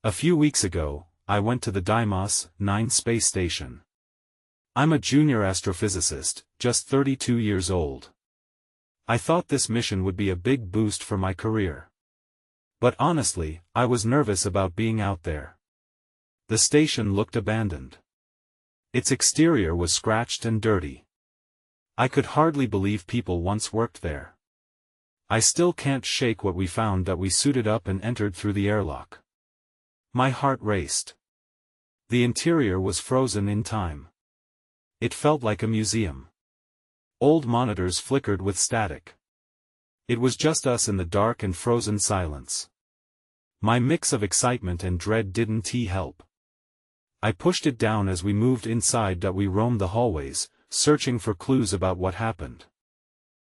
A few weeks ago, I went to the Deimos-9 Space Station. I'm a junior astrophysicist, just 32 years old. I thought this mission would be a big boost for my career. But honestly, I was nervous about being out there. The station looked abandoned. Its exterior was scratched and dirty. I could hardly believe people once worked there. I still can't shake what we found that we suited up and entered through the airlock. My heart raced. The interior was frozen in time. It felt like a museum. Old monitors flickered with static. It was just us in the dark and frozen silence. My mix of excitement and dread didn't help. I pushed it down as we moved inside. We roamed the hallways, searching for clues about what happened.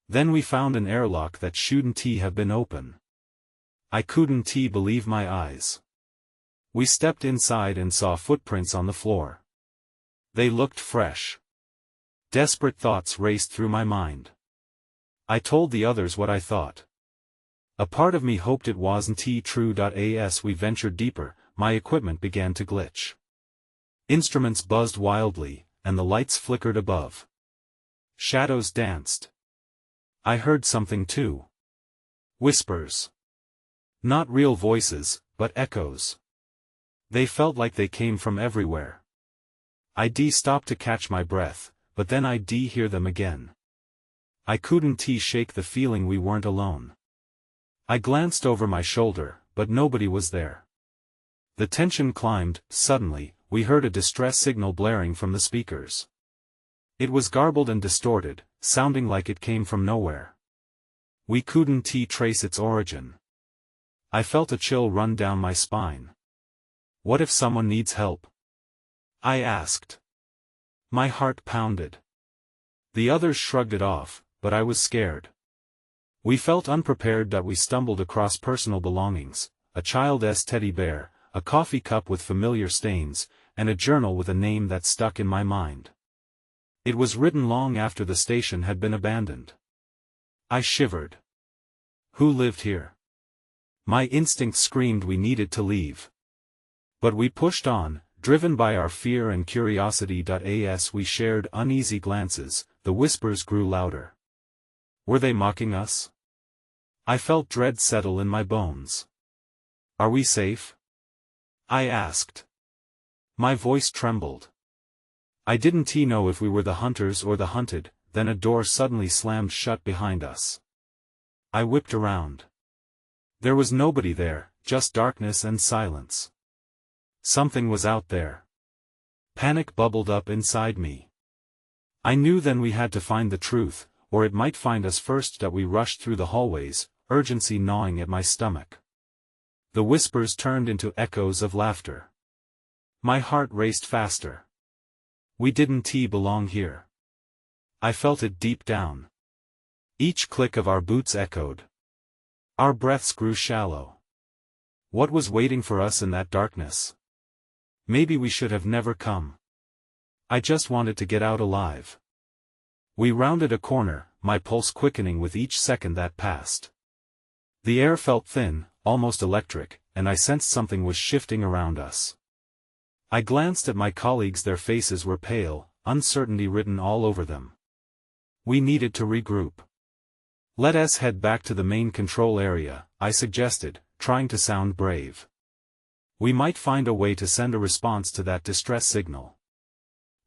Then we found an airlock that shouldn't have been open. I couldn't believe my eyes. We stepped inside and saw footprints on the floor. They looked fresh. Desperate thoughts raced through my mind. I told the others what I thought. A part of me hoped it wasn't true. As we ventured deeper, my equipment began to glitch. Instruments buzzed wildly, and the lights flickered above. Shadows danced. I heard something too. Whispers. Not real voices, but echoes. They felt like they came from everywhere. I stopped to catch my breath, but then I hear them again. I couldn't shake the feeling we weren't alone. I glanced over my shoulder, but nobody was there. The tension climbed. Suddenly, we heard a distress signal blaring from the speakers. It was garbled and distorted, sounding like it came from nowhere. We couldn't trace its origin. I felt a chill run down my spine. What if someone needs help? I asked. My heart pounded. The others shrugged it off, but I was scared. We felt unprepared. We stumbled across personal belongings, a child's teddy bear, a coffee cup with familiar stains, and a journal with a name that stuck in my mind. It was written long after the station had been abandoned. I shivered. Who lived here? My instinct screamed we needed to leave. But we pushed on, driven by our fear and curiosity. As we shared uneasy glances, the whispers grew louder. Were they mocking us? I felt dread settle in my bones. Are we safe? I asked. My voice trembled. I didn't know if we were the hunters or the hunted. Then a door suddenly slammed shut behind us. I whipped around. There was nobody there, just darkness and silence. Something was out there. Panic bubbled up inside me. I knew then we had to find the truth, or it might find us first. We rushed through the hallways, urgency gnawing at my stomach. The whispers turned into echoes of laughter. My heart raced faster. We didn't belong here. I felt it deep down. Each click of our boots echoed. Our breaths grew shallow. What was waiting for us in that darkness? Maybe we should have never come. I just wanted to get out alive. We rounded a corner, my pulse quickening with each second that passed. The air felt thin, almost electric, and I sensed something was shifting around us. I glanced at my colleagues. Their faces were pale, uncertainty written all over them. We needed to regroup. Let us head back to the main control area, I suggested, trying to sound brave. We might find a way to send a response to that distress signal.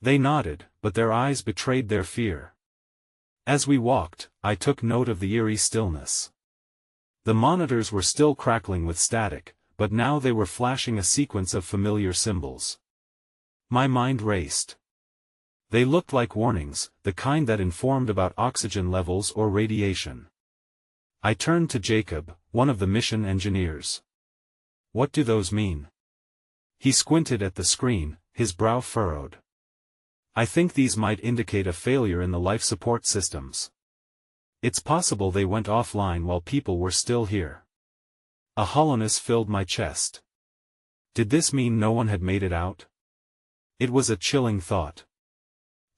They nodded, but their eyes betrayed their fear. As we walked, I took note of the eerie stillness. The monitors were still crackling with static, but now they were flashing a sequence of familiar symbols. My mind raced. They looked like warnings, the kind that informed about oxygen levels or radiation. I turned to Jacob, one of the mission engineers. What do those mean? He squinted at the screen, his brow furrowed. I think these might indicate a failure in the life support systems. It's possible they went offline while people were still here. A hollowness filled my chest. Did this mean no one had made it out? It was a chilling thought.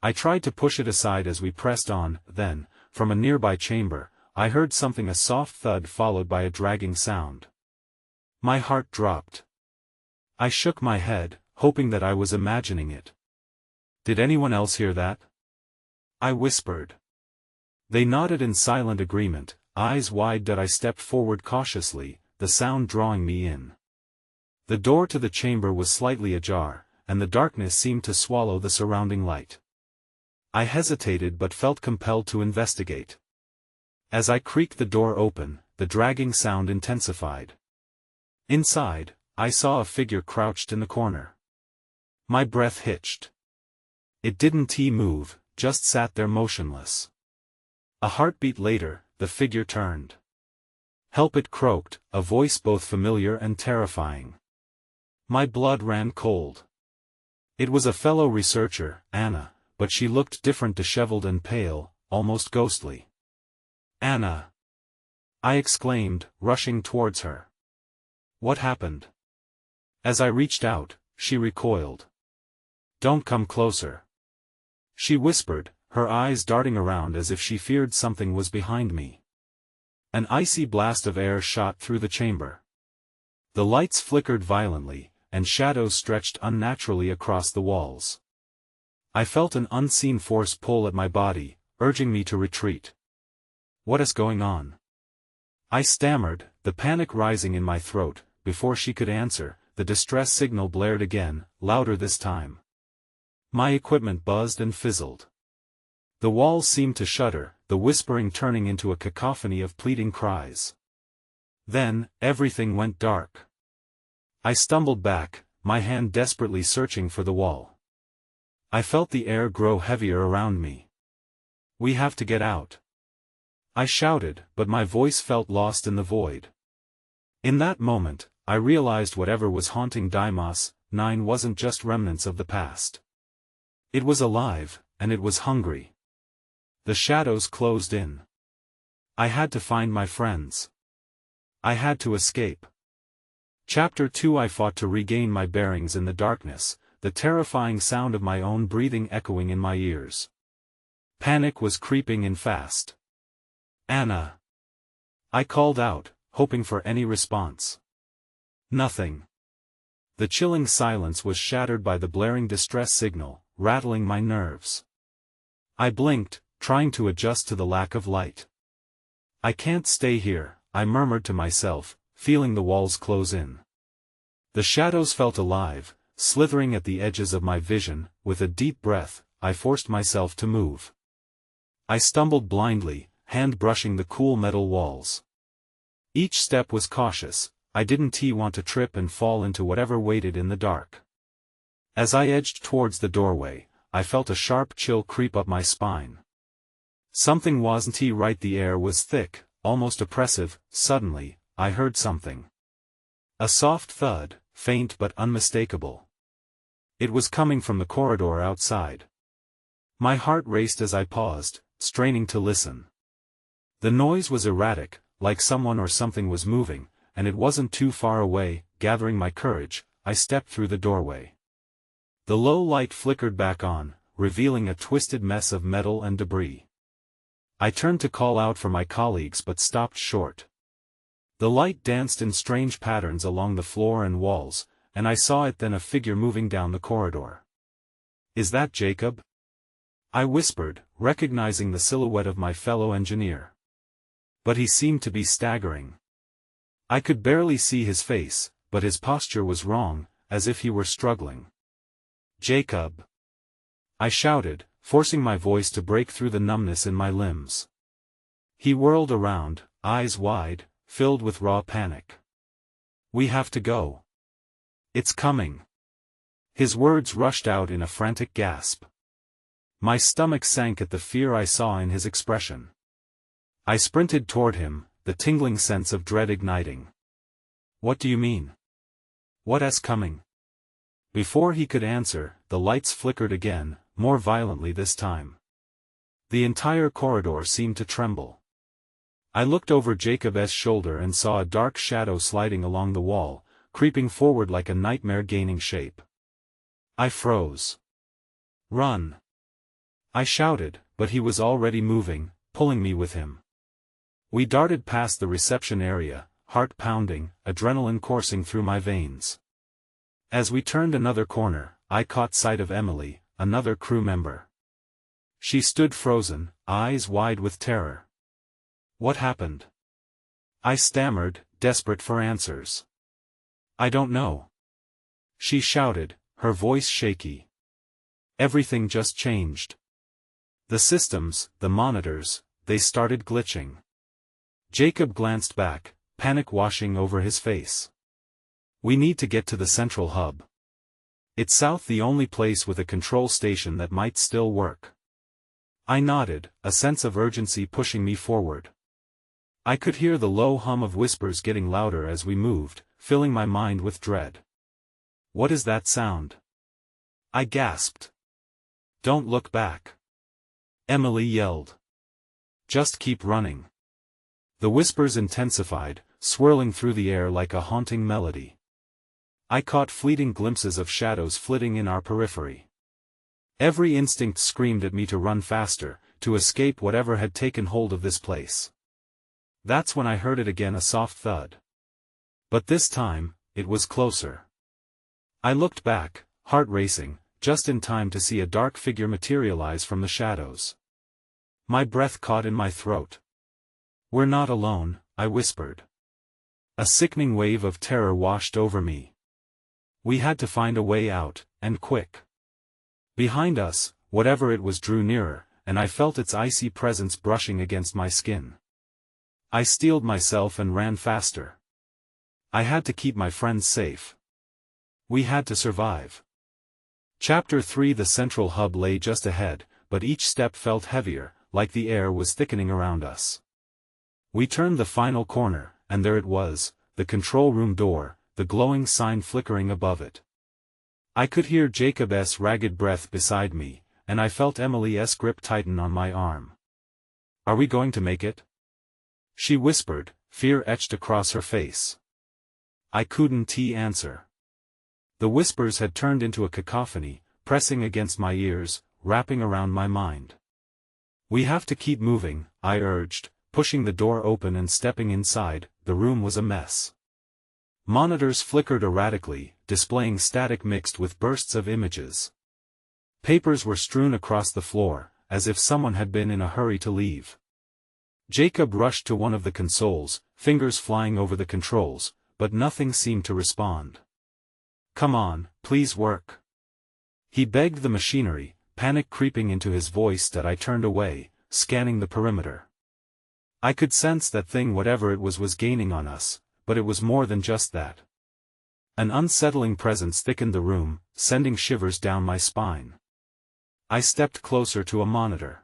I tried to push it aside as we pressed on. Then, from a nearby chamber, I heard something, a soft thud followed by a dragging sound. My heart dropped. I shook my head, hoping that I was imagining it. Did anyone else hear that? I whispered. They nodded in silent agreement, eyes wide. I stepped forward cautiously, the sound drawing me in. The door to the chamber was slightly ajar, and the darkness seemed to swallow the surrounding light. I hesitated but felt compelled to investigate. As I creaked the door open, the dragging sound intensified. Inside, I saw a figure crouched in the corner. My breath hitched. It didn't move, just sat there motionless. A heartbeat later, the figure turned. "Help!" it croaked, a voice both familiar and terrifying. My blood ran cold. It was a fellow researcher, Anna, but she looked different, disheveled and pale, almost ghostly. "Anna!" I exclaimed, rushing towards her. "What happened?" As I reached out, she recoiled. "Don't come closer," she whispered, her eyes darting around as if she feared something was behind me. An icy blast of air shot through the chamber. The lights flickered violently, and shadows stretched unnaturally across the walls. I felt an unseen force pull at my body, urging me to retreat. "What is going on?" I stammered, the panic rising in my throat. Before she could answer, the distress signal blared again, louder this time. My equipment buzzed and fizzled. The walls seemed to shudder, the whispering turning into a cacophony of pleading cries. Then, everything went dark. I stumbled back, my hand desperately searching for the wall. I felt the air grow heavier around me. "We have to get out," I shouted, but my voice felt lost in the void. In that moment, I realized whatever was haunting Deimos-9 wasn't just remnants of the past. It was alive, and it was hungry. The shadows closed in. I had to find my friends. I had to escape. Chapter 2. I fought to regain my bearings in the darkness, the terrifying sound of my own breathing echoing in my ears. Panic was creeping in fast. "Anna!" I called out, hoping for any response. Nothing. The chilling silence was shattered by the blaring distress signal, rattling my nerves. I blinked, trying to adjust to the lack of light. "I can't stay here," I murmured to myself, feeling the walls close in. The shadows felt alive, slithering at the edges of my vision. With a deep breath, I forced myself to move. I stumbled blindly, hand brushing the cool metal walls. Each step was cautious. I didn't want to trip and fall into whatever waited in the dark. As I edged towards the doorway, I felt a sharp chill creep up my spine. Something wasn't right. The air was thick, almost oppressive. Suddenly, I heard something. A soft thud, faint but unmistakable. It was coming from the corridor outside. My heart raced as I paused, straining to listen. The noise was erratic, like someone or something was moving, and it wasn't too far away. Gathering my courage, I stepped through the doorway. The low light flickered back on, revealing a twisted mess of metal and debris. I turned to call out for my colleagues but stopped short. The light danced in strange patterns along the floor and walls, and I saw it then, a figure moving down the corridor. "Is that Jacob?" I whispered, recognizing the silhouette of my fellow engineer. But he seemed to be staggering. I could barely see his face, but his posture was wrong, as if he were struggling. "Jacob!" I shouted, forcing my voice to break through the numbness in my limbs. He whirled around, eyes wide, filled with raw panic. "We have to go. It's coming." His words rushed out in a frantic gasp. My stomach sank at the fear I saw in his expression. I sprinted toward him, the tingling sense of dread igniting. "What do you mean? What's coming?" Before he could answer, the lights flickered again, more violently this time. The entire corridor seemed to tremble. I looked over Jacob's shoulder and saw a dark shadow sliding along the wall, creeping forward like a nightmare gaining shape. I froze. "Run!" I shouted, but he was already moving, pulling me with him. We darted past the reception area, heart pounding, adrenaline coursing through my veins. As we turned another corner, I caught sight of Emily, another crew member. She stood frozen, eyes wide with terror. What happened? I stammered, desperate for answers. I don't know. She shouted, her voice shaky. Everything just changed. The systems, the monitors, they started glitching. Jacob glanced back, panic washing over his face. We need to get to the central hub. It's south, the only place with a control station that might still work. I nodded, a sense of urgency pushing me forward. I could hear the low hum of whispers getting louder as we moved, filling my mind with dread. What is that sound? I gasped. Don't look back. Emily yelled. Just keep running. The whispers intensified, swirling through the air like a haunting melody. I caught fleeting glimpses of shadows flitting in our periphery. Every instinct screamed at me to run faster, to escape whatever had taken hold of this place. That's when I heard it again, a soft thud. But this time, it was closer. I looked back, heart racing, just in time to see a dark figure materialize from the shadows. My breath caught in my throat. We're not alone, I whispered. A sickening wave of terror washed over me. We had to find a way out, and quick. Behind us, whatever it was drew nearer, and I felt its icy presence brushing against my skin. I steeled myself and ran faster. I had to keep my friends safe. We had to survive. Chapter 3. The central hub lay just ahead, but each step felt heavier, like the air was thickening around us. We turned the final corner, and there it was, the control room door, the glowing sign flickering above it. I could hear Jacob's ragged breath beside me, and I felt Emily's grip tighten on my arm. Are we going to make it? She whispered, fear etched across her face. I couldn't answer. The whispers had turned into a cacophony, pressing against my ears, wrapping around my mind. We have to keep moving, I urged, pushing the door open and stepping inside. The room was a mess. Monitors flickered erratically, displaying static mixed with bursts of images. Papers were strewn across the floor, as if someone had been in a hurry to leave. Jacob rushed to one of the consoles, fingers flying over the controls, but nothing seemed to respond. Come on, please work. He begged the machinery, panic creeping into his voice that I turned away, scanning the perimeter. I could sense that thing, whatever it was gaining on us, but it was more than just that. An unsettling presence thickened the room, sending shivers down my spine. I stepped closer to a monitor.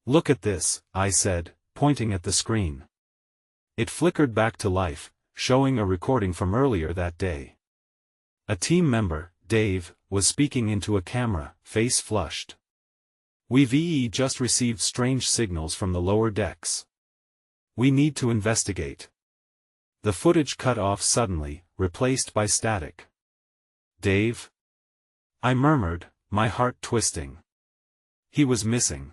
Look at this, I said, pointing at the screen. It flickered back to life, showing a recording from earlier that day. A team member, Dave, was speaking into a camera, face flushed. We've just received strange signals from the lower decks. We need to investigate. The footage cut off suddenly, replaced by static. Dave? I murmured, my heart twisting. He was missing.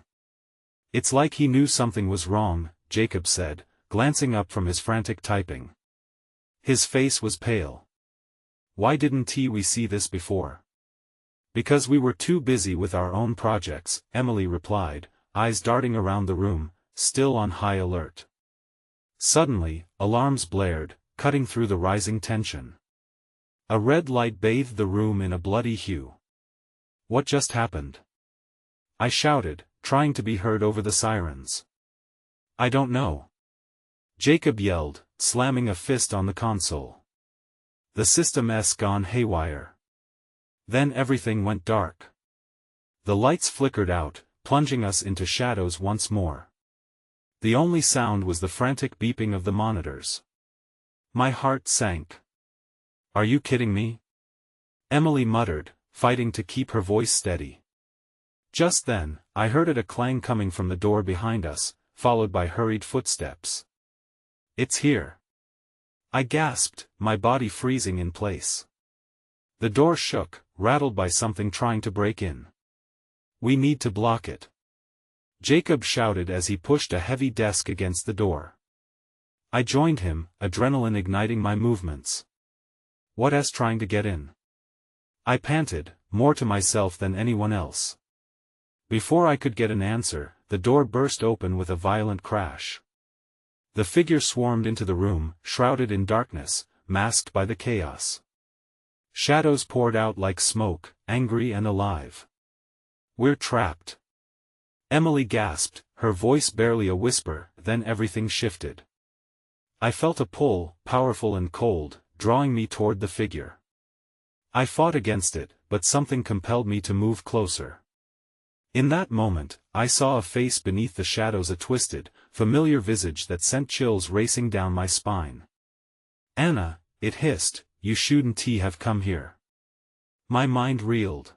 It's like he knew something was wrong, Jacob said, glancing up from his frantic typing. His face was pale. Why didn't we see this before? Because we were too busy with our own projects, Emily replied, eyes darting around the room, still on high alert. Suddenly, alarms blared, cutting through the rising tension. A red light bathed the room in a bloody hue. What just happened? I shouted, trying to be heard over the sirens. I don't know. Jacob yelled, slamming a fist on the console. The system's gone haywire. Then everything went dark. The lights flickered out, plunging us into shadows once more. The only sound was the frantic beeping of the monitors. My heart sank. Are you kidding me? Emily muttered, fighting to keep her voice steady. Just then, I heard a clang coming from the door behind us, followed by hurried footsteps. It's here. I gasped, my body freezing in place. The door shook, rattled by something trying to break in. We need to block it. Jacob shouted as he pushed a heavy desk against the door. I joined him, adrenaline igniting my movements. What's trying to get in? I panted, more to myself than anyone else. Before I could get an answer, the door burst open with a violent crash. The figure swarmed into the room, shrouded in darkness, masked by the chaos. Shadows poured out like smoke, angry and alive. "We're trapped." Emily gasped, her voice barely a whisper, then everything shifted. I felt a pull, powerful and cold, drawing me toward the figure. I fought against it, but something compelled me to move closer. In that moment, I saw a face beneath the shadows, a twisted, familiar visage that sent chills racing down my spine. "Anna," it hissed, "you shouldn't have come here." My mind reeled.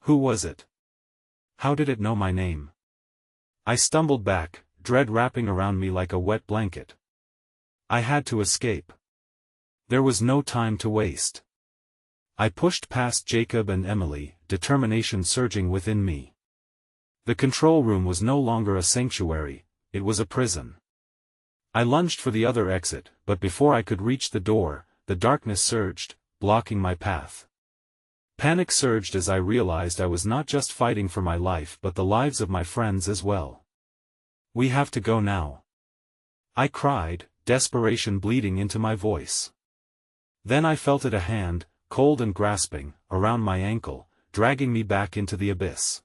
Who was it? How did it know my name? I stumbled back, dread wrapping around me like a wet blanket. I had to escape. There was no time to waste. I pushed past Jacob and Emily, determination surging within me. The control room was no longer a sanctuary, it was a prison. I lunged for the other exit, but before I could reach the door, the darkness surged, blocking my path. Panic surged as I realized I was not just fighting for my life but the lives of my friends as well. "We have to go now," I cried, desperation bleeding into my voice. Then I felt it, a hand, cold and grasping, around my ankle, dragging me back into the abyss.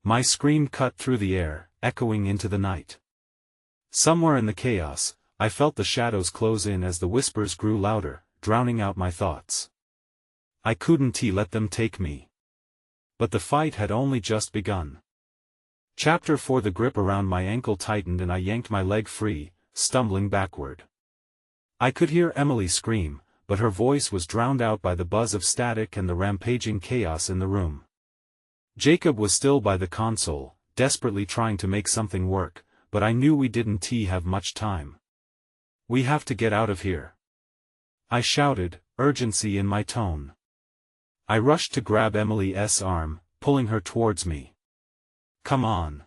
My scream cut through the air, echoing into the night. Somewhere in the chaos, I felt the shadows close in as the whispers grew louder, drowning out my thoughts. I couldn't let them take me. But the fight had only just begun. Chapter 4. The grip around my ankle tightened and I yanked my leg free, stumbling backward. I could hear Emily scream, but her voice was drowned out by the buzz of static and the rampaging chaos in the room. Jacob was still by the console, desperately trying to make something work, but I knew we didn't have much time. "We have to get out of here," I shouted, urgency in my tone. I rushed to grab Emily's arm, pulling her towards me. "Come on."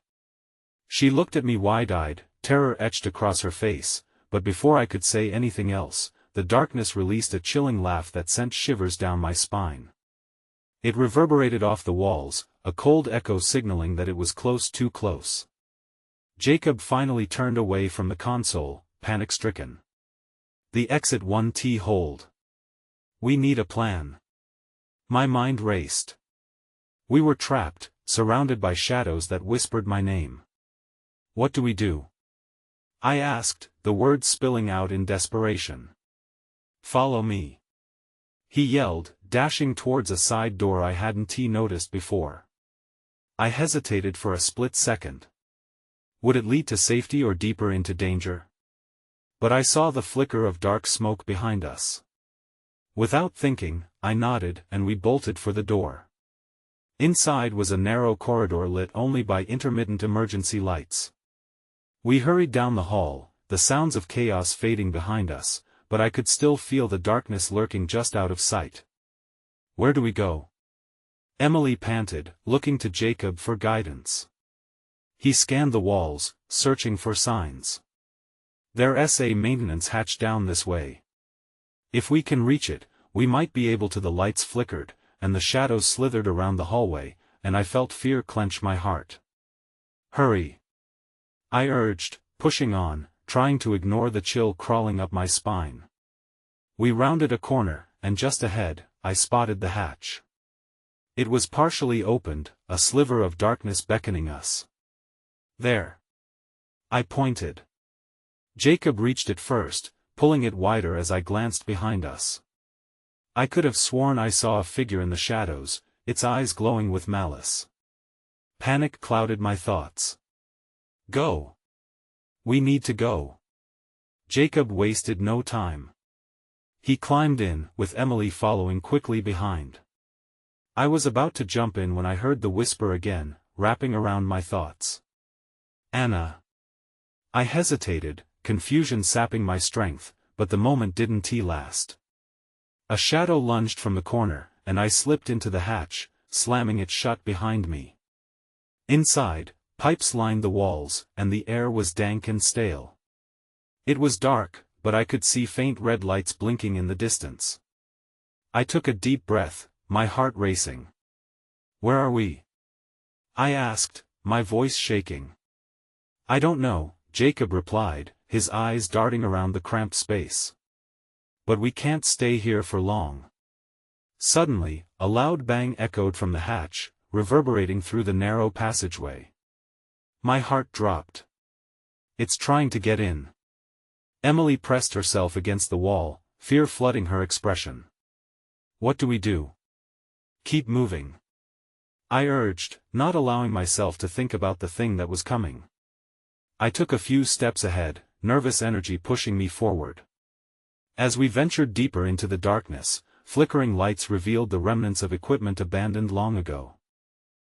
She looked at me wide-eyed, terror etched across her face, but before I could say anything else, the darkness released a chilling laugh that sent shivers down my spine. It reverberated off the walls, a cold echo signaling that it was close, too close. Jacob finally turned away from the console, panic-stricken. "The exit won't hold. We need a plan." My mind raced. We were trapped, surrounded by shadows that whispered my name. "What do we do?" I asked, the words spilling out in desperation. "Follow me," he yelled, dashing towards a side door I hadn't noticed before. I hesitated for a split second. Would it lead to safety or deeper into danger? But I saw the flicker of dark smoke behind us. Without thinking, I nodded and we bolted for the door. Inside was a narrow corridor lit only by intermittent emergency lights. We hurried down the hall, the sounds of chaos fading behind us, but I could still feel the darkness lurking just out of sight. "Where do we go?" Emily panted, looking to Jacob for guidance. He scanned the walls, searching for signs. "There's a maintenance hatch down this way. If we can reach it, we might be able to." The lights flickered, and the shadows slithered around the hallway, and I felt fear clench my heart. "Hurry," I urged, pushing on, trying to ignore the chill crawling up my spine. We rounded a corner, and just ahead, I spotted the hatch. It was partially opened, a sliver of darkness beckoning us. "There." I pointed. Jacob reached it first, pulling it wider as I glanced behind us. I could have sworn I saw a figure in the shadows, its eyes glowing with malice. Panic clouded my thoughts. "Go. We need to go." Jacob wasted no time. He climbed in, with Emily following quickly behind. I was about to jump in when I heard the whisper again, wrapping around my thoughts. "Anna." I hesitated, confusion sapping my strength, but the moment didn't last. A shadow lunged from the corner, and I slipped into the hatch, slamming it shut behind me. Inside, pipes lined the walls, and the air was dank and stale. It was dark, but I could see faint red lights blinking in the distance. I took a deep breath, my heart racing. "Where are we?" I asked, my voice shaking. "I don't know," Jacob replied, his eyes darting around the cramped space. "But we can't stay here for long." Suddenly, a loud bang echoed from the hatch, reverberating through the narrow passageway. My heart dropped. "It's trying to get in." Emily pressed herself against the wall, fear flooding her expression. "What do we do?" "Keep moving," I urged, not allowing myself to think about the thing that was coming. I took a few steps ahead, nervous energy pushing me forward. As we ventured deeper into the darkness, flickering lights revealed the remnants of equipment abandoned long ago.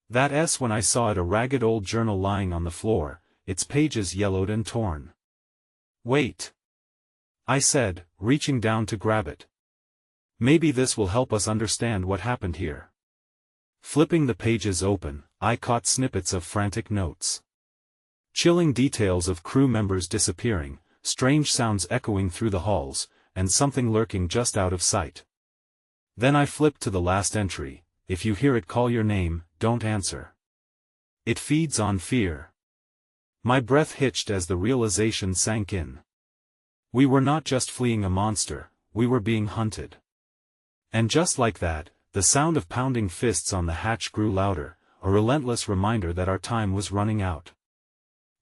That's when I saw a ragged old journal lying on the floor, its pages yellowed and torn. "Wait," I said, reaching down to grab it. "Maybe this will help us understand what happened here." Flipping the pages open, I caught snippets of frantic notes. Chilling details of crew members disappearing, strange sounds echoing through the halls, and something lurking just out of sight. Then I flipped to the last entry: "If you hear it call your name, don't answer. It feeds on fear." My breath hitched as the realization sank in. We were not just fleeing a monster, we were being hunted. And just like that, the sound of pounding fists on the hatch grew louder, a relentless reminder that our time was running out.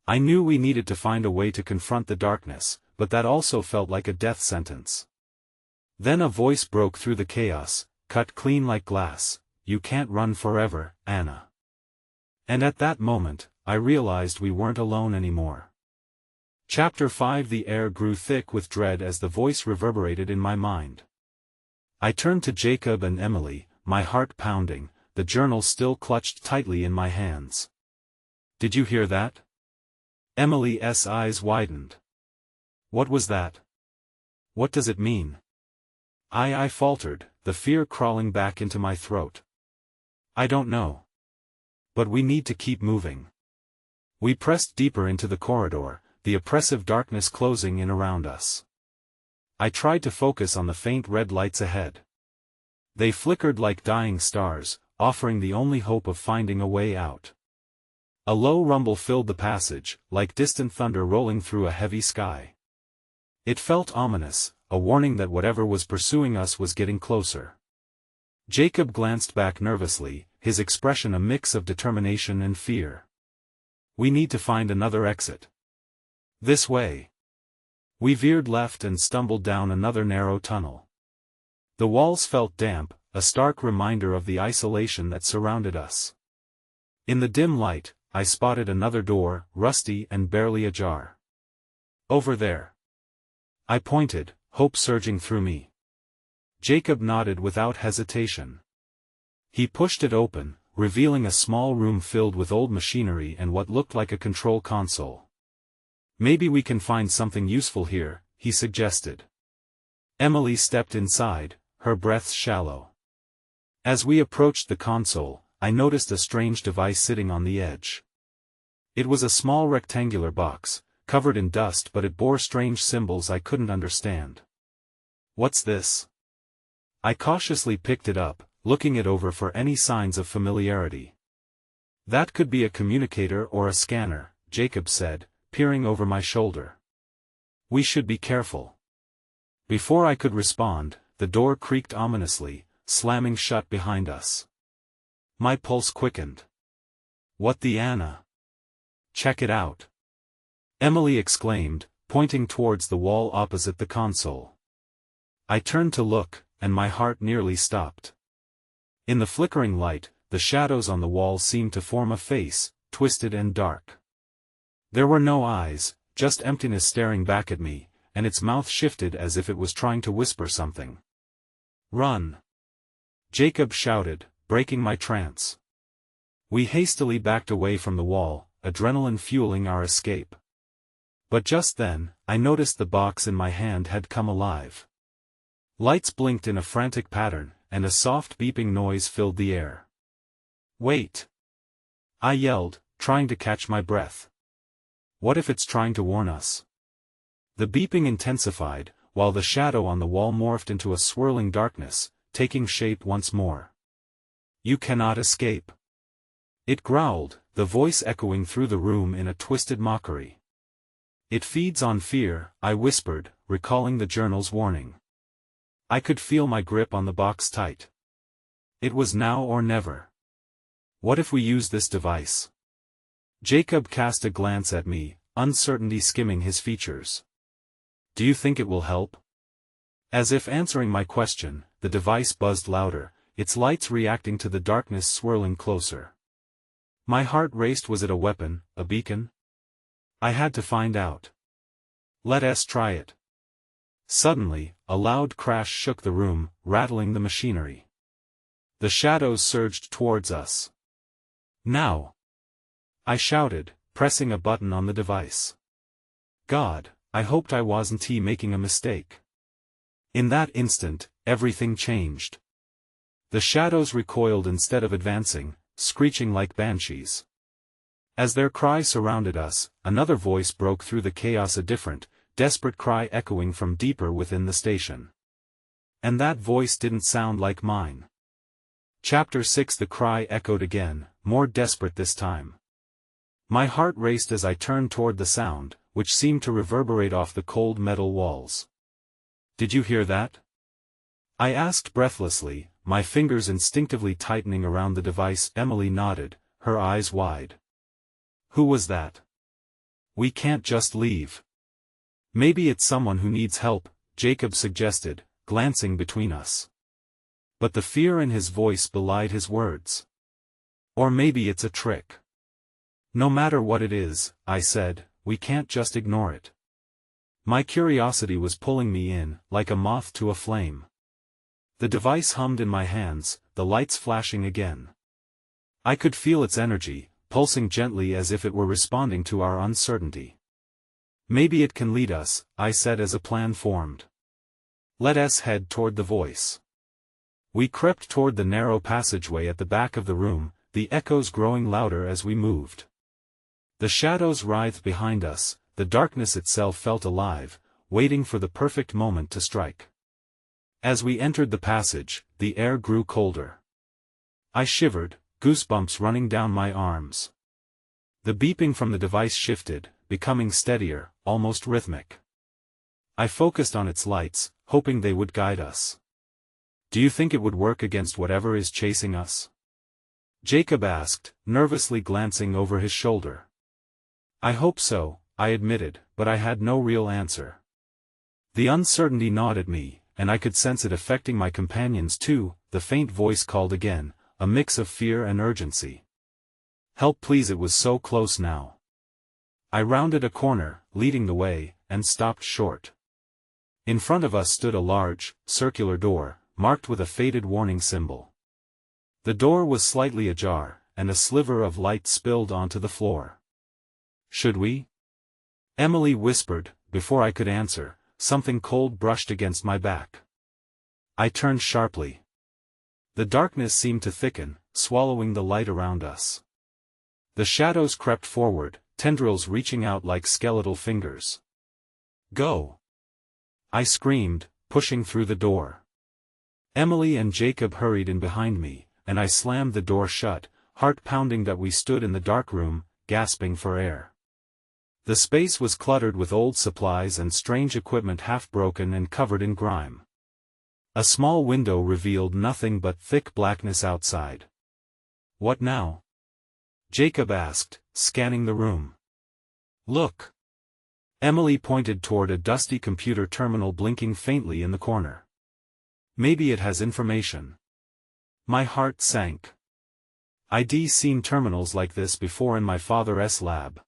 I knew we needed to find a way to confront the darkness, but that also felt like a death sentence. Then a voice broke through the chaos, cut clean like glass: "You can't run forever, Anna." And at that moment, I realized we weren't alone anymore. Chapter 5. The air grew thick with dread as the voice reverberated in my mind. I turned to Jacob and Emily, my heart pounding, the journal still clutched tightly in my hands. "Did you hear that?" Emily's eyes widened. "What was that? What does it mean?" I faltered, the fear crawling back into my throat. "I don't know. But we need to keep moving." We pressed deeper into the corridor, the oppressive darkness closing in around us. I tried to focus on the faint red lights ahead. They flickered like dying stars, offering the only hope of finding a way out. A low rumble filled the passage, like distant thunder rolling through a heavy sky. It felt ominous, a warning that whatever was pursuing us was getting closer. Jacob glanced back nervously, his expression a mix of determination and fear. "We need to find another exit." "This way." We veered left and stumbled down another narrow tunnel. The walls felt damp, a stark reminder of the isolation that surrounded us. In the dim light, I spotted another door, rusty and barely ajar. "Over there." I pointed, hope surging through me. Jacob nodded without hesitation. He pushed it open, revealing a small room filled with old machinery and what looked like a control console. "Maybe we can find something useful here," he suggested. Emily stepped inside, her breath shallow. As we approached the console, I noticed a strange device sitting on the edge. It was a small rectangular box, covered in dust, but it bore strange symbols I couldn't understand. "What's this?" I cautiously picked it up, looking it over for any signs of familiarity. "That could be a communicator or a scanner," Jacob said, peering over my shoulder. "We should be careful." Before I could respond, the door creaked ominously, slamming shut behind us. My pulse quickened. "What the Anna? Check it out!" Emily exclaimed, pointing towards the wall opposite the console. I turned to look, and my heart nearly stopped. In the flickering light, the shadows on the wall seemed to form a face, twisted and dark. There were no eyes, just emptiness staring back at me, and its mouth shifted as if it was trying to whisper something. "Run!" Jacob shouted, breaking my trance. We hastily backed away from the wall, adrenaline fueling our escape. But just then, I noticed the box in my hand had come alive. Lights blinked in a frantic pattern, and a soft beeping noise filled the air. "Wait!" I yelled, trying to catch my breath. What if it's trying to warn us? The beeping intensified, while the shadow on the wall morphed into a swirling darkness, taking shape once more. You cannot escape. It growled, the voice echoing through the room in a twisted mockery. It feeds on fear, I whispered, recalling the journal's warning. I could feel my grip on the box tight. It was now or never. What if we use this device? Jacob cast a glance at me, uncertainty skimming his features. Do you think it will help? As if answering my question, the device buzzed louder, its lights reacting to the darkness swirling closer. My heart raced. Was it a weapon, a beacon? I had to find out. Let us try it. Suddenly, a loud crash shook the room, rattling the machinery. The shadows surged towards us. Now! I shouted, pressing a button on the device. God, I hoped I wasn't making a mistake. In that instant, everything changed. The shadows recoiled instead of advancing, screeching like banshees. As their cry surrounded us, another voice broke through the chaos, a different, desperate cry echoing from deeper within the station. And that voice didn't sound like mine. Chapter 6. The cry echoed again, more desperate this time. My heart raced as I turned toward the sound, which seemed to reverberate off the cold metal walls. Did you hear that? I asked breathlessly, my fingers instinctively tightening around the device. Emily nodded, her eyes wide. Who was that? We can't just leave. Maybe it's someone who needs help, Jacob suggested, glancing between us. But the fear in his voice belied his words. Or maybe it's a trick. No matter what it is, I said, we can't just ignore it. My curiosity was pulling me in, like a moth to a flame. The device hummed in my hands, the lights flashing again. I could feel its energy, pulsing gently as if it were responding to our uncertainty. Maybe it can lead us, I said as a plan formed. Let us head toward the voice. We crept toward the narrow passageway at the back of the room, the echoes growing louder as we moved. The shadows writhed behind us, the darkness itself felt alive, waiting for the perfect moment to strike. As we entered the passage, the air grew colder. I shivered, goosebumps running down my arms. The beeping from the device shifted, becoming steadier, almost rhythmic. I focused on its lights, hoping they would guide us. Do you think it would work against whatever is chasing us? Jacob asked, nervously glancing over his shoulder. I hope so, I admitted, but I had no real answer. The uncertainty gnawed at me, and I could sense it affecting my companions too. The faint voice called again, a mix of fear and urgency. Help please, it was so close now. I rounded a corner, leading the way, and stopped short. In front of us stood a large, circular door, marked with a faded warning symbol. The door was slightly ajar, and a sliver of light spilled onto the floor. Should we? Emily whispered. Before I could answer, something cold brushed against my back. I turned sharply. The darkness seemed to thicken, swallowing the light around us. The shadows crept forward, tendrils reaching out like skeletal fingers. Go! I screamed, pushing through the door. Emily and Jacob hurried in behind me, and I slammed the door shut, heart pounding that we stood in the dark room, gasping for air. The space was cluttered with old supplies and strange equipment half broken and covered in grime. A small window revealed nothing but thick blackness outside. What now? Jacob asked, scanning the room. Look. Emily pointed toward a dusty computer terminal blinking faintly in the corner. Maybe it has information. My heart sank. I'd seen terminals like this before in my father's lab.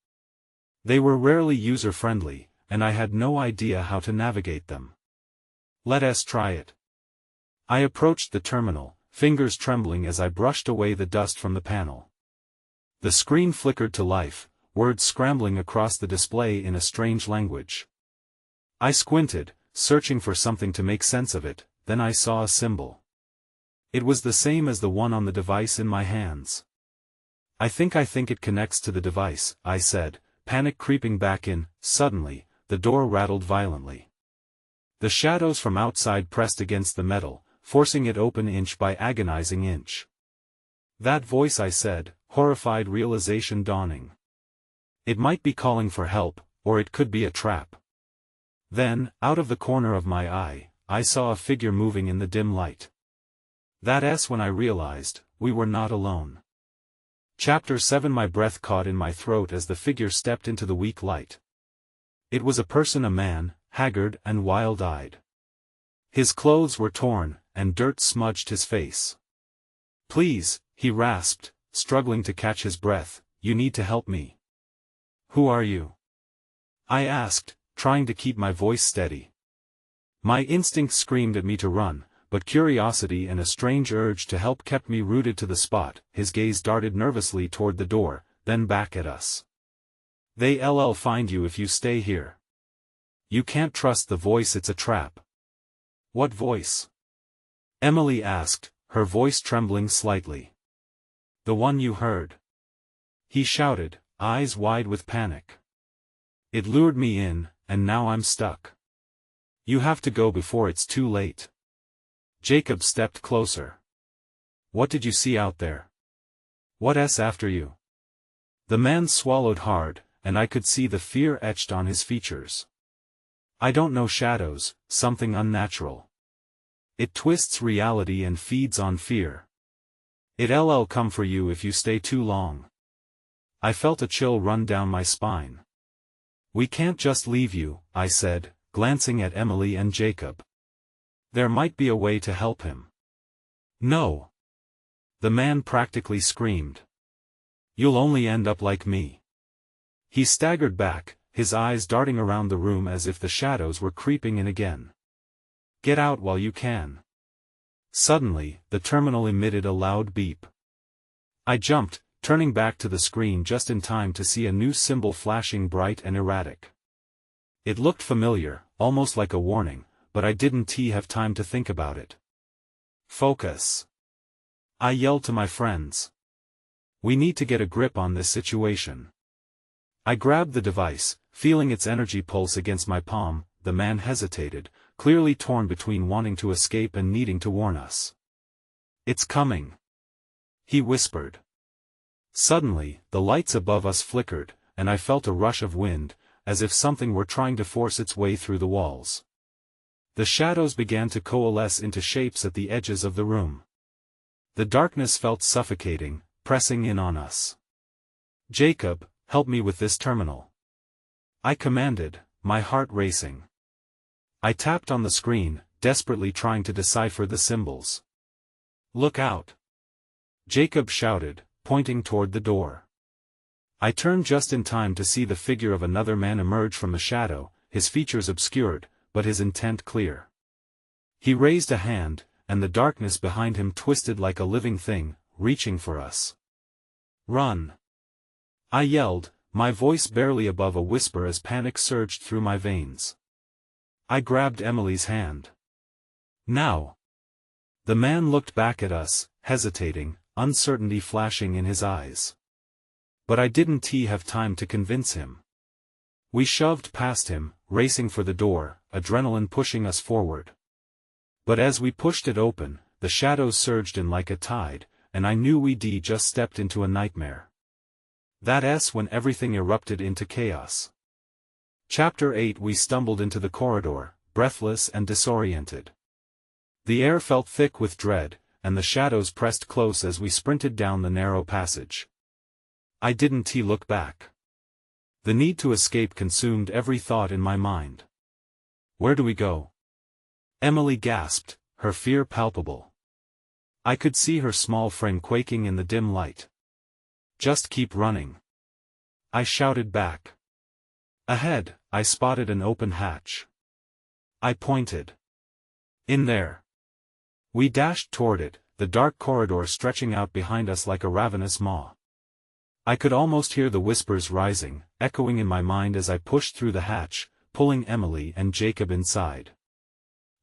They were rarely user-friendly, and I had no idea how to navigate them. Let us try it. I approached the terminal, fingers trembling as I brushed away the dust from the panel. The screen flickered to life, words scrambling across the display in a strange language. I squinted, searching for something to make sense of it, then I saw a symbol. It was the same as the one on the device in my hands. I think it connects to the device, I said, panic creeping back in. Suddenly, the door rattled violently. The shadows from outside pressed against the metal, forcing it open inch by agonizing inch. That voice, I said, horrified realization dawning. It might be calling for help, or it could be a trap. Then, out of the corner of my eye, I saw a figure moving in the dim light. That's when I realized, we were not alone. Chapter 7. My breath caught in my throat as the figure stepped into the weak light. It was a person, a man, haggard and wild-eyed. His clothes were torn, and dirt smudged his face. "Please," he rasped, struggling to catch his breath, "you need to help me." "Who are you?" I asked, trying to keep my voice steady. My instinct screamed at me to run, but curiosity and a strange urge to help kept me rooted to the spot. His gaze darted nervously toward the door, then back at us. "They'll find you if you stay here. You can't trust the voice, it's a trap." "What voice?" Emily asked, her voice trembling slightly. "The one you heard," he shouted, eyes wide with panic. "It lured me in, and now I'm stuck. You have to go before it's too late." Jacob stepped closer. "What did you see out there? What's after you?" The man swallowed hard, and I could see the fear etched on his features. "I don't know, shadows, something unnatural. It twists reality and feeds on fear. It'll come for you if you stay too long." I felt a chill run down my spine. "We can't just leave you," I said, glancing at Emily and Jacob. "There might be a way to help him." "No." The man practically screamed. "You'll only end up like me." He staggered back, his eyes darting around the room as if the shadows were creeping in again. "Get out while you can." Suddenly, the terminal emitted a loud beep. I jumped, turning back to the screen just in time to see a new symbol flashing bright and erratic. It looked familiar, almost like a warning, but I didn't have time to think about it. "Focus!" I yelled to my friends. "We need to get a grip on this situation." I grabbed the device, feeling its energy pulse against my palm. The man hesitated, clearly torn between wanting to escape and needing to warn us. "It's coming," he whispered. Suddenly, the lights above us flickered, and I felt a rush of wind, as if something were trying to force its way through the walls. The shadows began to coalesce into shapes at the edges of the room. The darkness felt suffocating, pressing in on us. "Jacob, help me with this terminal," I commanded, my heart racing. I tapped on the screen, desperately trying to decipher the symbols. "Look out!" Jacob shouted, pointing toward the door. I turned just in time to see the figure of another man emerge from the shadow, his features obscured, but his intent clear. He raised a hand, and the darkness behind him twisted like a living thing, reaching for us. "Run!" I yelled, my voice barely above a whisper as panic surged through my veins. I grabbed Emily's hand. "Now!" The man looked back at us, hesitating, uncertainty flashing in his eyes. But I didn't have time to convince him. We shoved past him, racing for the door, adrenaline pushing us forward. But as we pushed it open, the shadows surged in like a tide, and I knew we'd just stepped into a nightmare. That's when everything erupted into chaos. Chapter 8. We stumbled into the corridor, breathless and disoriented. The air felt thick with dread, and the shadows pressed close as we sprinted down the narrow passage. I didn't look back. The need to escape consumed every thought in my mind. "Where do we go?" Emily gasped, her fear palpable. I could see her small frame quaking in the dim light. "Just keep running," I shouted back. Ahead, I spotted an open hatch. I pointed. "In there." We dashed toward it, the dark corridor stretching out behind us like a ravenous maw. I could almost hear the whispers rising, echoing in my mind as I pushed through the hatch, pulling Emily and Jacob inside.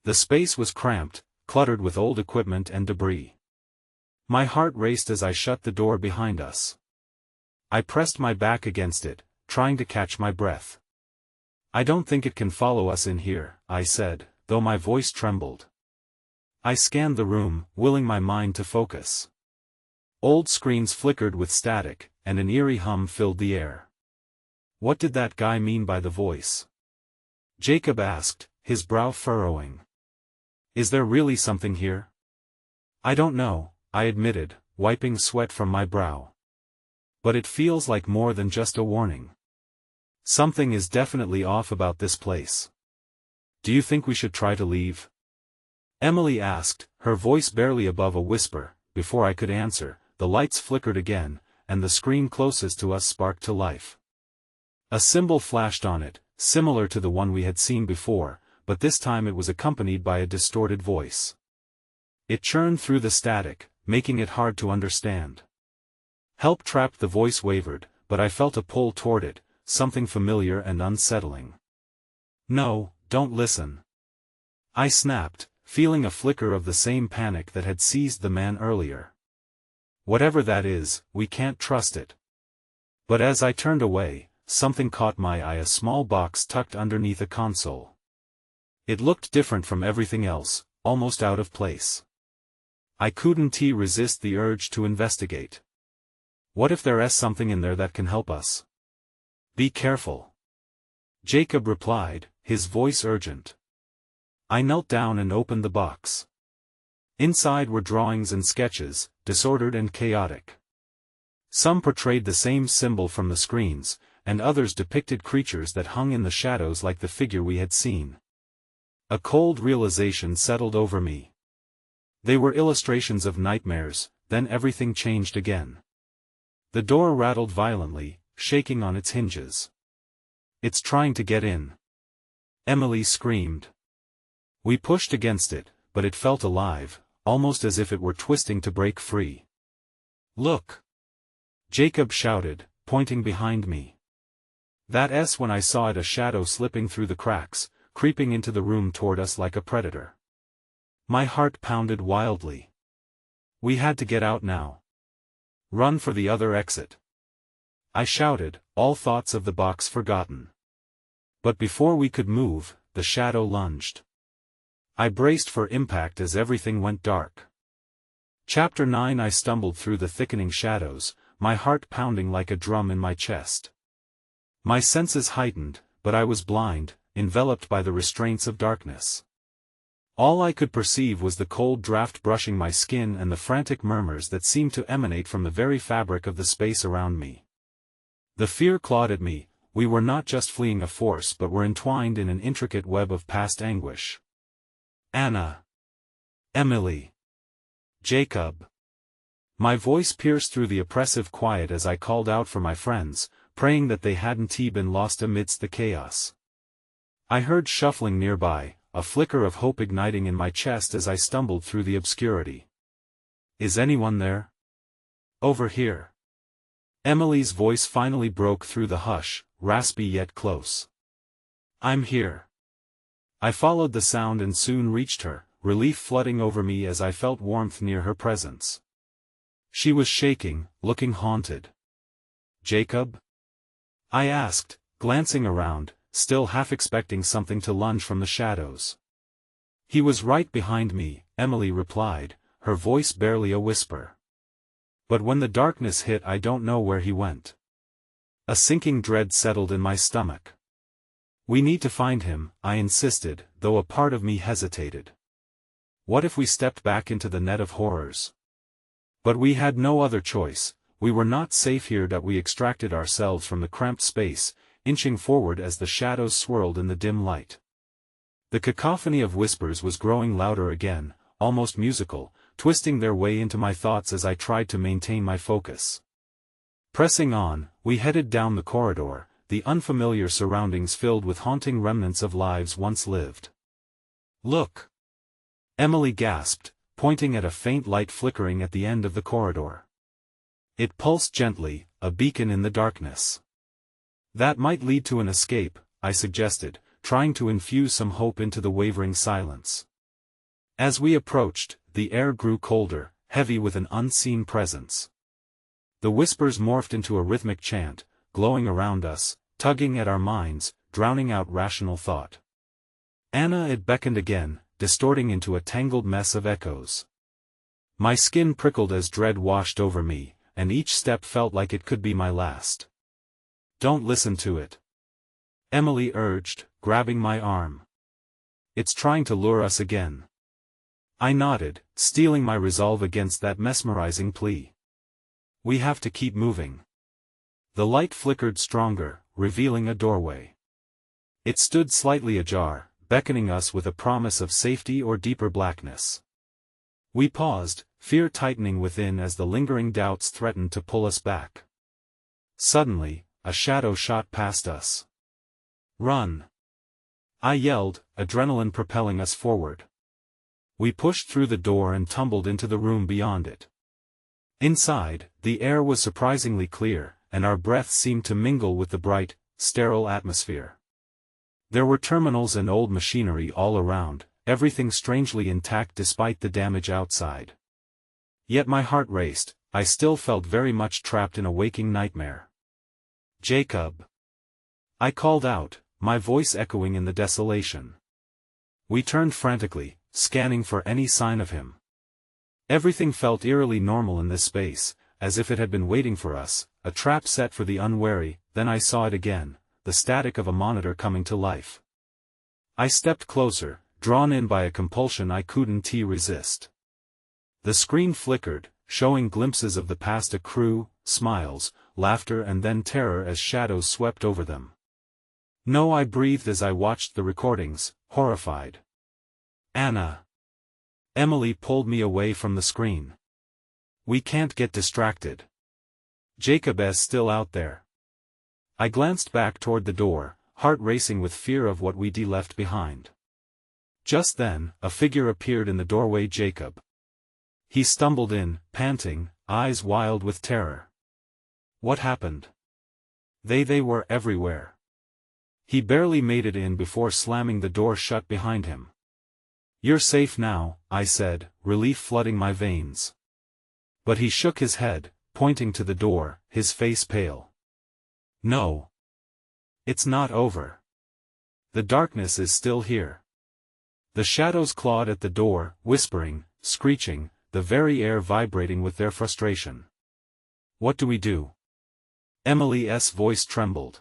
The space was cramped, cluttered with old equipment and debris. My heart raced as I shut the door behind us. I pressed my back against it, trying to catch my breath. "I don't think it can follow us in here," I said, though my voice trembled. I scanned the room, willing my mind to focus. Old screens flickered with static, and an eerie hum filled the air. What did that guy mean by the voice? Jacob asked, his brow furrowing. Is there really something here? I don't know, I admitted, wiping sweat from my brow. But it feels like more than just a warning. Something is definitely off about this place. Do you think we should try to leave? Emily asked, her voice barely above a whisper. Before I could answer, the lights flickered again, and the screen closest to us sparked to life. A symbol flashed on it, similar to the one we had seen before, but this time it was accompanied by a distorted voice. It churned through the static, making it hard to understand. Help trapped, the voice wavered, but I felt a pull toward it, something familiar and unsettling. No, don't listen. I snapped, feeling a flicker of the same panic that had seized the man earlier. Whatever that is, we can't trust it. But as I turned away, something caught my eye, a small box tucked underneath a console. It looked different from everything else, almost out of place. I couldn't resist the urge to investigate. What if there's something in there that can help us? Be careful. Jacob replied, his voice urgent. I knelt down and opened the box. Inside were drawings and sketches, disordered and chaotic. Some portrayed the same symbol from the screens, and others depicted creatures that hung in the shadows like the figure we had seen. A cold realization settled over me. They were illustrations of nightmares. Then everything changed again. The door rattled violently, shaking on its hinges. It's trying to get in. Emily screamed. We pushed against it, but it felt alive, almost as if it were twisting to break free. Look! Jacob shouted, pointing behind me. That's when I saw it, a shadow slipping through the cracks, creeping into the room toward us like a predator. My heart pounded wildly. We had to get out now. Run for the other exit. I shouted, all thoughts of the box forgotten. But before we could move, the shadow lunged. I braced for impact as everything went dark. Chapter 9. I stumbled through the thickening shadows, my heart pounding like a drum in my chest. My senses heightened, but I was blind, enveloped by the restraints of darkness. All I could perceive was the cold draft brushing my skin and the frantic murmurs that seemed to emanate from the very fabric of the space around me. The fear clawed at me. We were not just fleeing a force but were entwined in an intricate web of past anguish. Anna. Emily. Jacob. My voice pierced through the oppressive quiet as I called out for my friends, praying that they hadn't been lost amidst the chaos. I heard shuffling nearby, a flicker of hope igniting in my chest as I stumbled through the obscurity. Is anyone there? Over here. Emily's voice finally broke through the hush, raspy yet close. I'm here. I followed the sound and soon reached her, relief flooding over me as I felt warmth near her presence. She was shaking, looking haunted. Jacob? I asked, glancing around, still half expecting something to lunge from the shadows. He was right behind me, Emily replied, her voice barely a whisper. But when the darkness hit, I don't know where he went. A sinking dread settled in my stomach. We need to find him, I insisted, though a part of me hesitated. What if we stepped back into the net of horrors? But we had no other choice. We were not safe here. We extracted ourselves from the cramped space, inching forward as the shadows swirled in the dim light. The cacophony of whispers was growing louder again, almost musical, twisting their way into my thoughts as I tried to maintain my focus. Pressing on, we headed down the corridor, the unfamiliar surroundings filled with haunting remnants of lives once lived. Look! Emily gasped, pointing at a faint light flickering at the end of the corridor. It pulsed gently, a beacon in the darkness. That might lead to an escape, I suggested, trying to infuse some hope into the wavering silence. As we approached, the air grew colder, heavy with an unseen presence. The whispers morphed into a rhythmic chant, glowing around us, tugging at our minds, drowning out rational thought. Anna, it beckoned again, distorting into a tangled mess of echoes. My skin prickled as dread washed over me, and each step felt like it could be my last. "Don't listen to it," Emily urged, grabbing my arm. "It's trying to lure us again." I nodded, steeling my resolve against that mesmerizing plea. "We have to keep moving." The light flickered stronger, revealing a doorway. It stood slightly ajar, beckoning us with a promise of safety or deeper blackness. We paused, fear tightening within as the lingering doubts threatened to pull us back. Suddenly, a shadow shot past us. "Run!" I yelled, adrenaline propelling us forward. We pushed through the door and tumbled into the room beyond it. Inside, the air was surprisingly clear, and our breaths seemed to mingle with the bright, sterile atmosphere. There were terminals and old machinery all around, everything strangely intact despite the damage outside. Yet my heart raced, I still felt very much trapped in a waking nightmare. "Jacob!" I called out, my voice echoing in the desolation. We turned frantically, scanning for any sign of him. Everything felt eerily normal in this space, as if it had been waiting for us, a trap set for the unwary. Then I saw it again, the static of a monitor coming to life. I stepped closer, drawn in by a compulsion I couldn't resist. The screen flickered, showing glimpses of the past: a crew, smiles, laughter, and then terror as shadows swept over them. "No," I breathed as I watched the recordings, horrified. "Anna!" Emily pulled me away from the screen. "We can't get distracted. Jacob is still out there." I glanced back toward the door, heart racing with fear of what we'd left behind. Just then, a figure appeared in the doorway: Jacob. He stumbled in, panting, eyes wild with terror. What happened? They were everywhere. He barely made it in before slamming the door shut behind him. "You're safe now," I said, relief flooding my veins. But he shook his head, pointing to the door, his face pale. "No. It's not over. The darkness is still here." The shadows clawed at the door, whispering, screeching, the very air vibrating with their frustration. "What do we do?" Emily's voice trembled.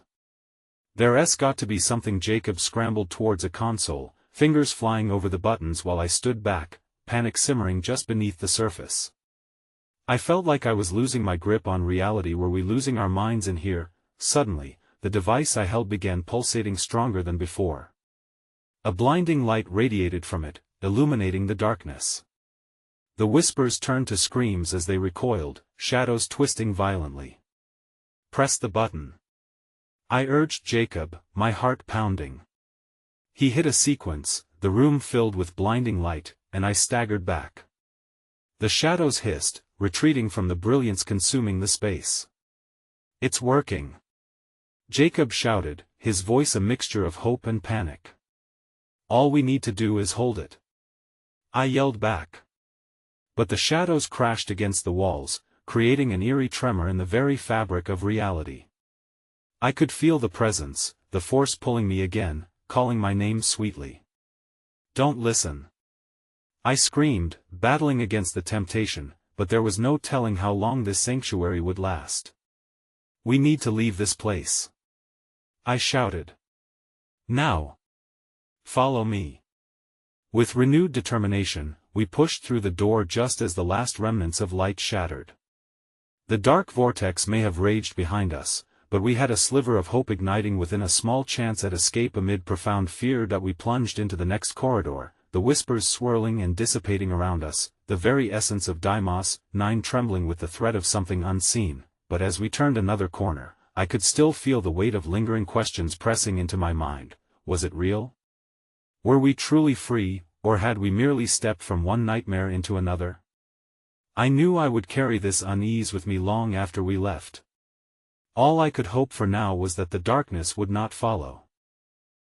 "There's got to be something." Jacob scrambled towards a console, fingers flying over the buttons while I stood back, panic simmering just beneath the surface. I felt like I was losing my grip on reality. Were we losing our minds in here? Suddenly, the device I held began pulsating stronger than before. A blinding light radiated from it, illuminating the darkness. The whispers turned to screams as they recoiled, shadows twisting violently. "Press the button," I urged Jacob, my heart pounding. He hit a sequence, the room filled with blinding light, and I staggered back. The shadows hissed, retreating from the brilliance consuming the space. "It's working!" Jacob shouted, his voice a mixture of hope and panic. "All we need to do is hold it," I yelled back. But the shadows crashed against the walls, creating an eerie tremor in the very fabric of reality. I could feel the presence, the force pulling me again, calling my name sweetly. "Don't listen!" I screamed, battling against the temptation, but there was no telling how long this sanctuary would last. "We need to leave this place," I shouted. "Now! Follow me!" With renewed determination, we pushed through the door just as the last remnants of light shattered. The dark vortex may have raged behind us, but we had a sliver of hope igniting within, a small chance at escape amid profound fear. That we plunged into the next corridor, the whispers swirling and dissipating around us, the very essence of Deimos-9 trembling with the threat of something unseen. But as we turned another corner, I could still feel the weight of lingering questions pressing into my mind. Was it real? Were we truly free, or had we merely stepped from one nightmare into another? I knew I would carry this unease with me long after we left. All I could hope for now was that the darkness would not follow.